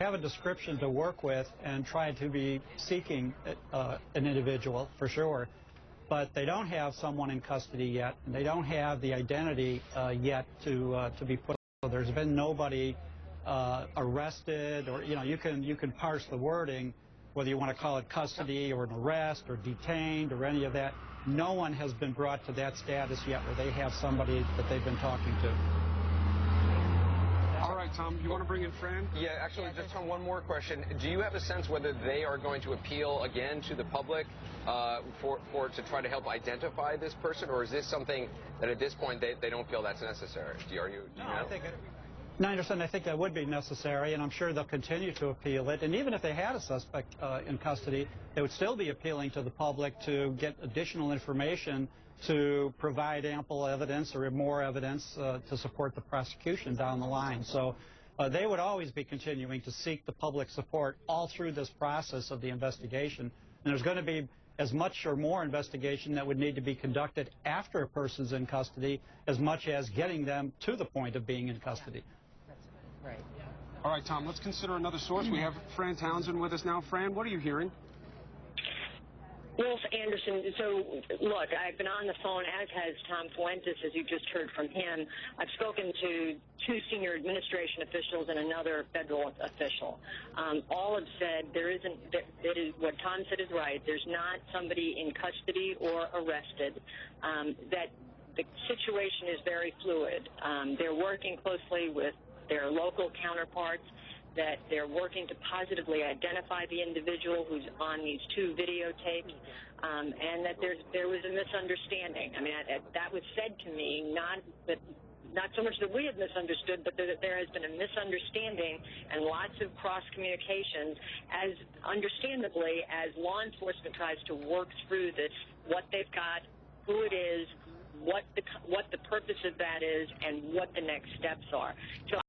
have a description to work with and try to be seeking an individual, for sure. But they don't have someone in custody yet, and they don't have the identity yet to be put. So there's been nobody arrested, or you can parse the wording, whether you want to call it custody or an arrest or detained or any of that. No one has been brought to that status yet where they have somebody that they've been talking to. All right, Tom, you want to bring in Fran? Yeah, actually, just on one more question. Do you have a sense whether they are going to appeal again to the public to try to help identify this person, or is this something that at this point they don't feel that's necessary? Do you know? No, I understand. I think that would be necessary, and I'm sure they'll continue to appeal it. And even if they had a suspect in custody, they would still be appealing to the public to get additional information to provide ample evidence or more evidence to support the prosecution down the line. So they would always be continuing to seek the public support all through this process of the investigation. And there's going to be as much or more investigation that would need to be conducted after a person's in custody as much as getting them to the point of being in custody. Right. All right, Tom, let's consider another source. We have Fran Townsend with us now. Fran, what are you hearing? Wolf Anderson, so look, I've been on the phone, as has Tom Fuentes, as you just heard from him. I've spoken to two senior administration officials and another federal official. All have said what Tom said is right. There's not somebody in custody or arrested. That the situation is very fluid. They're working closely with their local counterparts, that they're working to positively identify the individual who's on these two videotapes, and that there was a misunderstanding. I mean, that was said to me, not so much that we had misunderstood, but that there has been a misunderstanding and lots of cross communications, as understandably as law enforcement tries to work through this, what they've got, who it is, what the purpose of that is, and what the next steps are. So